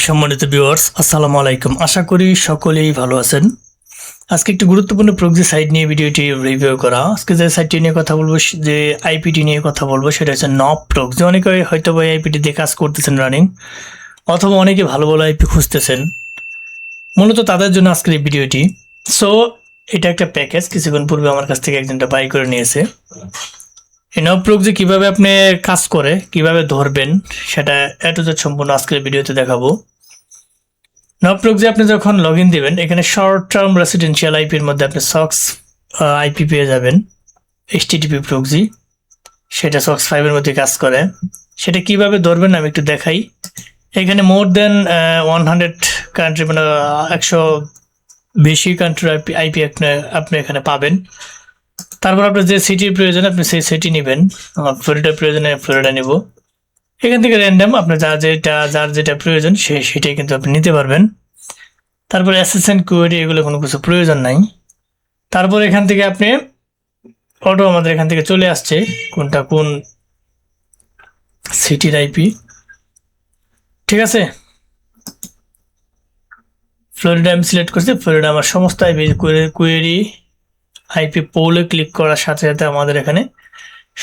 সম্মানিত ভিউয়ার্স, আসসালামু আলাইকুম। আশা করি সকলেই ভালো আছেন। আজকে একটি গুরুত্বপূর্ণ প্রক্সি সাইট নিয়ে ভিডিওটি রিভিউ করা। আজকে যে সাইটটি নিয়ে কথা বলবো, যে আইপিটি নিয়ে কথা বলবো, সেটা হচ্ছে নব প্রক্সি। অনেকে হয়তো বা আইপিটি দিয়ে কাজ করতেছেন রানিং, অথবা অনেকে ভালো ভালো আইপি খুঁজতেছেন। মূলত তাদের জন্য আজকের এই ভিডিওটি। সো এটা একটা প্যাকেজ, কিছুক্ষণ পূর্বে আমার কাছ থেকে একজনটা বাই করে নিয়েছে। এই নব প্রক্সি কীভাবে আপনি কাজ করে, কিভাবে ধরবেন, সেটা এত সম্পূর্ণ আজকের ভিডিওতে দেখাবো। নব প্রক্সি আপনি যখন লগ ইন দেবেন, এখানে শর্ট টার্ম রেসিডেন্সিয়াল আইপির মধ্যে আপনি সক্স আইপি পেয়ে যাবেন। এইচটিটিপি প্রক্সি, সেটা সক্স 5 এর মধ্যে কাজ করে। সেটা কিভাবে ধরবেন আমি একটু দেখাই। এখানে মোর দেন 100 কান্ট্রি, মানে 100 বেশি কান্ট্রির আইপি আপনি এখানে পাবেন। তারপর আপনার যে সিটির প্রয়োজন আপনি সেই সিটি নেবেন। আমার ফ্লোরিডার প্রয়োজনে ফ্লোরিডা নেব। এখান থেকে র্যান্ডাম আপনার যার যেটা প্রয়োজন সেটাই কিন্তু আপনি নিতে পারবেন। তারপরে অ্যাসিস্ট্যান্ট কোয়েরি, এগুলো কোনো কিছু প্রয়োজন নাই। তারপর এখান থেকে আপনি অটো আমাদের এখান থেকে চলে আসছে কোনটা কোন সিটির আইপি। ঠিক আছে, ফ্লোরিডা আমি সিলেক্ট করছি। ফ্লোরিডা আমার সমস্ত আইপি কোয়েরি আইপি পোলে ক্লিক করার সাথে সাথে আমাদের এখানে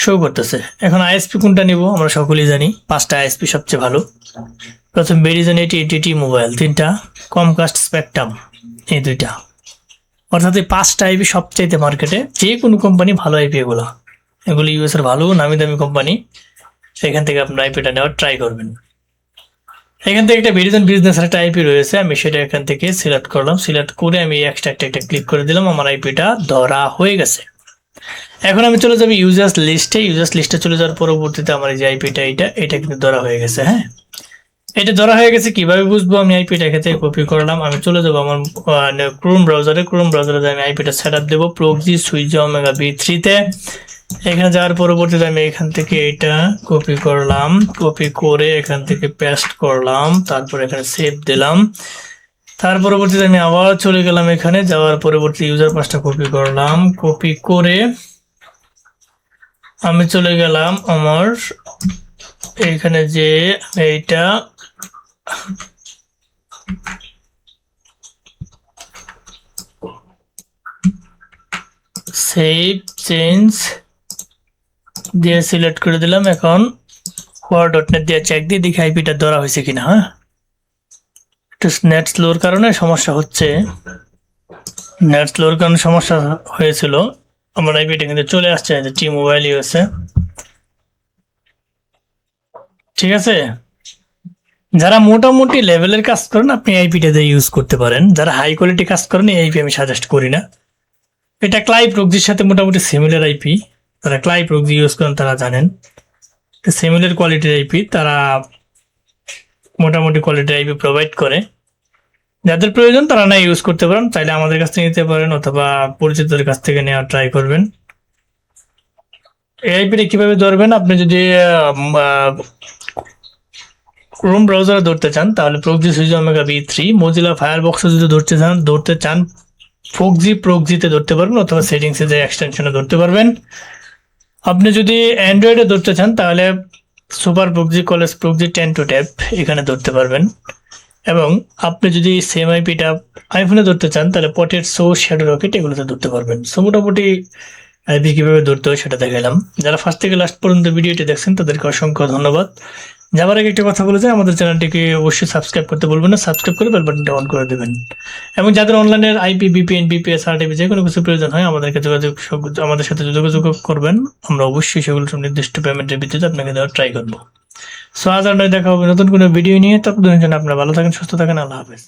শো করতেছে। এখন আইএসপি কোনটা নিব আমরা সকলেই জানি, 5টা আইএসপি সবচেয়ে ভালো। প্রথম ভেরিজন, এটি মোবাইল 3টা, কমকাস্ট, স্পেকট্রাম এই 2টা। অর্থাৎ এই 5টা আইপি সবচাইতে মার্কেটে, যে কোনো কোম্পানি ভালো আইপি এগুলো ইউএস এর ভালো নামি দামি কোম্পানি। সেখান থেকে আপনার আইপিটা নেওয়ার ট্রাই করবেন। এখান থেকে একটা ভেরিজন বিজনেসের একটা আইপি রয়েছে, আমি সেটা এখান থেকে সিলেক্ট করলাম। সিলেক্ট করে আমি এক্সট্রাক্ট একটা ক্লিক করে দিলাম, আমার আইপিটা ধরা হয়ে গেছে। এখন আমি চলে যাবো ইউজার্স লিস্টে চলে যাওয়ার পরবর্তীতে আমার এই যে আইপিটা এটা কিন্তু ধরা হয়ে গেছে। হ্যাঁ, এটা ধরা হয়ে গেছে। কিভাবে বুঝবো? আমি আইপিটা এখান থেকে কপি করলাম, আমি চলে যাবো আমার ক্রোম ব্রাউজারে আমি আইপিটা সেট আপ দেবো প্রক্সি সুইচ ওমেগা V3-তে। এখানে যাওয়ার পরবর্তীতে আমি এখান থেকে এটা কপি করলাম, কপি করে এখান থেকে পেস্ট করলাম, তারপর এখানে সেভ দিলাম। তার পরবর্তীতে আমি আবার চলে গেলাম এখানে, যাওয়ার পরবর্তী ইউজার পাসটা কপি করলাম, কপি করে আমি চলে গেলাম আমার এইখানে যে এইটা সেভ চেঞ্জ দিয়ে সিলেক্ট করে দিলাম। এখন core.net দিয়ে চেক দিয়ে দেখি আইপিটা ধরা হয়েছে কিনা। হ্যাঁ, একটু নেট স্লোর কারণে সমস্যা হচ্ছে, হয়েছিল। আমার আইপিটা কিন্তু চলে আসছে যে টি মোবাইল ইউএসএ। ঠিক আছে, যারা মোটামুটি লেভেলের কাজ করেন আপনি আইপিটা দিয়ে ইউজ করতে পারেন। যারা হাই কোয়ালিটি কাজ করেন এই আইপি আমি সাজেস্ট করি না। এটা ক্লাই প্রক্সির সাথে মোটামুটি সিমিলার আইপি। যারা ক্লাই প্রক্সি ইউজ করেন তারা জানেন সিমিলার কোয়ালিটির আইপি, তারা মোটামুটি কোয়ালিটির আইপি প্রোভাইড করে। যাদের প্রয়োজন তারা না ইউজ করতে পারেন, চাইলে আমাদের কাছ থেকে নিতে পারেন অথবা পরিচিতদের কাছ থেকে নেওয়ার ট্রাই করবেন। এই আইপিটা কিভাবে ধরবেন? আপনি যদি ক্রোম ব্রাউজারে ধরতে চান তাহলে proxy switch omega V3, Mozilla ফায়ারবক্সে যদি ধরতে চান প্রক্সিতে ধরতে পারবেন, অথবা সেটিংসে যে এক্সটেনশনে ধরতে পারবেন। আপনি যদি অ্যান্ড্রয়েডে ধরতে চান তাহলে super proxy, college proxy, 10 to tap এখানে ধরতে পারবেন। এবং আপনি যদি সেম আইপিটা আইফোনে ধরতে চান তাহলে পটেট সোর্স, শ্যাডো রকেট এগুলোতে ধরতে পারবেন। সো মোটামুটি আইপি কীভাবে ধরতে হয় সেটা দেখালাম। যারা ফার্স্ট থেকে লাস্ট পর্যন্ত ভিডিওটি দেখছেন তাদেরকে অসংখ্য ধন্যবাদ। যাবার আগে একটা কথা বলে যায়, আমাদের চ্যানেলটিকে অবশ্যই সাবস্ক্রাইব করতে বলবেন না, সাবস্ক্রাইব করে বেল বাটনটা অন করে দেবেন। এবং যাদের অনলাইনের আইপি, VPN, BPS, RTP যে কোনো কিছু প্রয়োজন হয় আমাদের সাথে যোগাযোগ করবেন। আমরা অবশ্যই সেগুলো নির্দিষ্ট পেমেন্টের ভিত্তিতে আপনাকে দেওয়ার ট্রাই করবো। সো আজ আর নয়, দেখা হবে নতুন কোনো ভিডিও নিয়ে। ততদিনের জন্য আপনারা ভালো থাকেন, সুস্থ থাকেন। আল্লাহ হাফেজ।